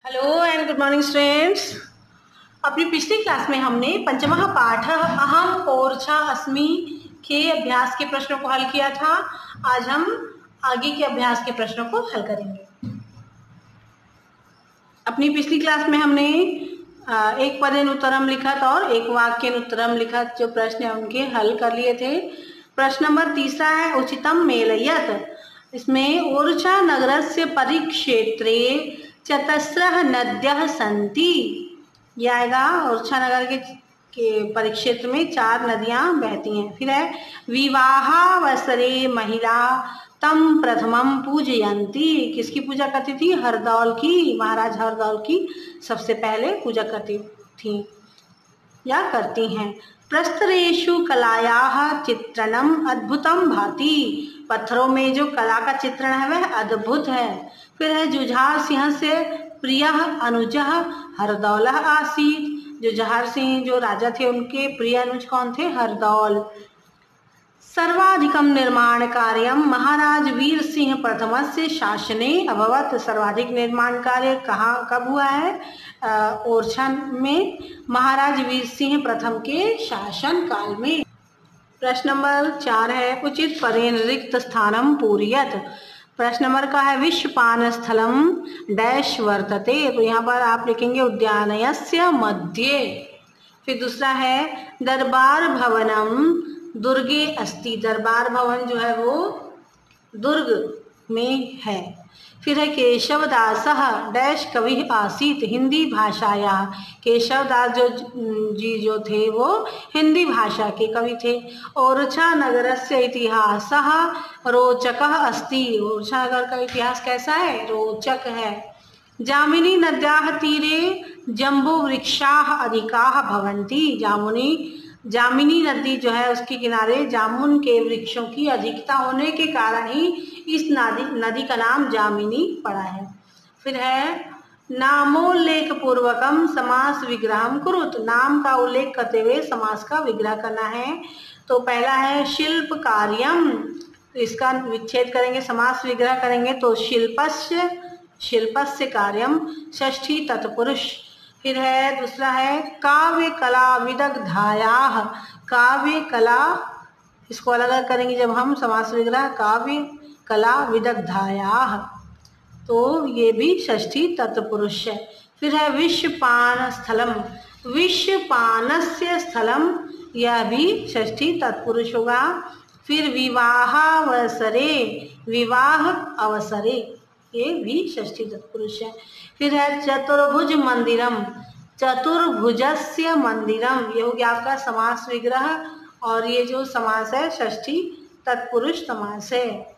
Hello and good morning students. अपनी पिछली class में हमने पंचमः पाठ अहम ओरछा अस्मि के अभ्यास के प्रश्नों को हल किया था। आज हम आगे के अभ्यास के प्रश्नों को हल करेंगे। अपनी पिछली क्लास में हमने एक पदेन उत्तरम लिखत और एक वाक्यन उत्तरम लिखत जो प्रश्न है उनके हल कर लिए थे। प्रश्न नंबर 3 है उचितम मेलयत। इसमें ओरछा नगरस्य परिक्षेत्रे चतस्रः नद्यः सन्ति। यह आएगा ओरछा नगर के परिक्षेत्र में 4 नदियां बहती हैं। फिर है विवाहावसरे महिला तम प्रथमम पूजयंती। किसकी पूजा करती थी? हरदौल की, महाराज हरदौल की सबसे पहले पूजा करती थी या करती हैं। प्रस्तरेषु कलायाः चित्रणम अद्भुतम भाति। पत्थरों में जो कला का चित्रण है वह अद्भुत है। फिर है जुझार सिंह से प्रियः अनुजः हरदौलः आसीत्। जुझार सिंह जो राजा थे उनके प्रिय अनुज कौन थे? हरदौल। सर्वाधिकम निर्माण कार्यम महाराज वीर सिंह प्रथमस्य शासने अभवत। सर्वाधिक निर्माण कार्य कहाँ कब हुआ है? ओरछा में महाराज वीर सिंह प्रथम के शासन काल में। प्रश्न नंबर 4 है उचित पदेन रिक्त स्थानम पूरयत। प्रश्न नंबर का है विश्वपान स्थलम डैश वर्तते। तो यहाँ पर आप लिखेंगे उद्यानयस्य मध्ये। फिर दूसरा है दरबार भवनम दुर्गे अस्ति। दरबार भवन जो है वो दुर्ग में है। फिर है केशवदासः डैश कवि आसीत हिंदी भाषाया। केशवदास जी जो थे वो हिंदी भाषा के कवि थे। ओरछा नगरस्य इतिहासः रोचकः अस्ति। ओरछा नगर का इतिहास कैसा है? रोचक है। जामिनी नद्याः तीरे जम्बो वृक्षाः अधिकाः भवन्ति। जामिनी नदी जो है उसके किनारे जामुन के वृक्षों की अधिकता होने के कारण ही इस नदी का नाम जामिनी पड़ा है। फिर है नामोल्लेख पूर्वकम समास विग्रहम कुरुत। नाम का उल्लेख करते हुए समास का विग्रह करना है। तो पहला है शिल्प कार्यम। इसका विच्छेद करेंगे, समास विग्रह करेंगे तो शिल्पस्य कार्यम षष्ठी तत्पुरुष। फिर है दूसरा है काव्य कला विदग्धायाः। काव्य कला इसको अलग अलग करेंगे जब हम समास विग्रह काव्य कला विदग्धायाः, तो ये भी षष्ठी तत्पुरुष है। फिर है विश्वपान स्थलम। विश्वपानस्य स्थलम यह भी षष्ठी तत्पुरुष होगा। फिर विवाहावसरे विवाह अवसरे ये भी षष्ठी तत्पुरुष है। फिर है चतुर्भुज मंदिरम। चतुर्भुजस्य मंदिरम ये हो गया आपका समास विग्रह और ये जो समास है षष्ठी तत्पुरुष समास है।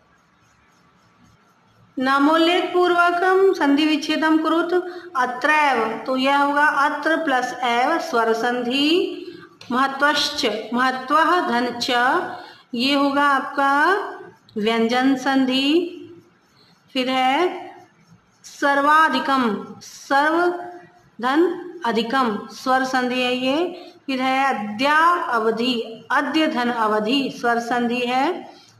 नामोल्लेख पूर्वकम संधि विच्छेदम कुरुत अत्रैव। तो यह होगा अत्र प्लस एव स्वर संधि। महत्वश्च महत्वः धनच ये होगा आपका व्यंजन संधि। फिर है सर्वाधिकम सर्व धन अधिकम स्वर संधि है ये। फिर है अद्या अवधि अद्य धन अवधि स्वर संधि है।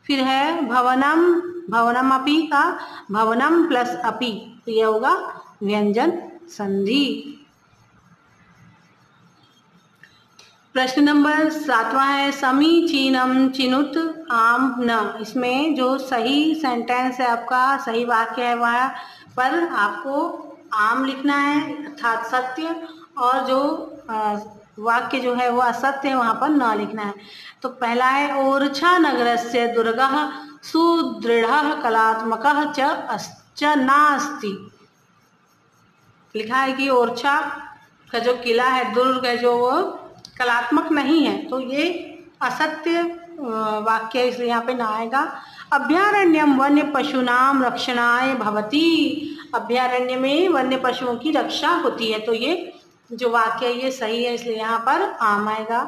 फिर है भवनम भवनम अपि का भवनम प्लस अपि तो यह होगा व्यंजन संधि। प्रश्न नंबर 7 है समीचीनम चिनुत आम न। इसमें जो सही सेंटेंस है आपका सही वाक्य है वह पर आपको आम लिखना है अर्थात सत्य, और जो वाक्य जो है वो असत्य है वहाँ पर न लिखना है। तो पहला है ओरछा नगरस्य दुर्गः सुदृढ़ः कलात्मकः च नास्ति। लिखा है कि ओरछा का जो किला है दुर्ग है जो वो कलात्मक नहीं है, तो ये असत्य वाक्य इसलिए यहाँ पे ना आएगा। अभ्यारण्यम वन्य पशुनाम रक्षणाय भवति। अभ्यारण्य में वन्य पशुओं की रक्षा होती है, तो ये जो वाक्य है ये सही है इसलिए यहाँ पर आम आएगा।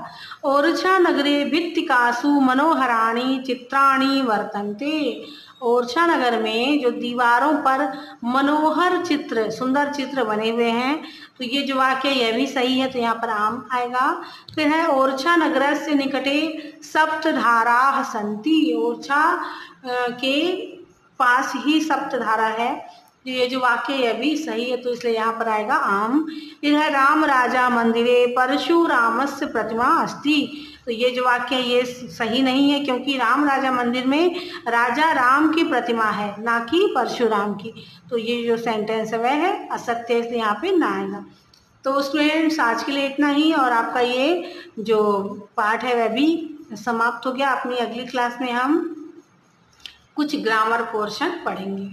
ओरछा नगरे भित्तिकासु मनोहराणि चित्राणि वर्तन्ते। ओरछा नगर में जो दीवारों पर मनोहर चित्र सुंदर चित्र बने हुए हैं, तो ये जो वाक्य यह भी सही है तो यहाँ पर आम आएगा। फिर है ओरछा नगरस्य निकटे सप्तधाराः सन्ति। ओरछा के पास ही सप्तधारा है ये जो वाक्य यह भी सही है, तो इसलिए यहाँ पर आएगा आम। फिर है राम राजा मंदिरे परशुरामस्य प्रतिमा अस्ति। तो ये जो वाक्य है ये सही नहीं है, क्योंकि राम राजा मंदिर में राजा राम की प्रतिमा है, ना कि परशुराम की। तो ये जो सेंटेंस है वह है असत्य, इसलिए यहाँ पे ना आएगा। तो स्टूडेंट्स आज के लिए इतना ही, और आपका ये जो पाठ है वह भी समाप्त हो गया। अपनी अगली क्लास में हम कुछ ग्रामर पोर्शन पढ़ेंगे।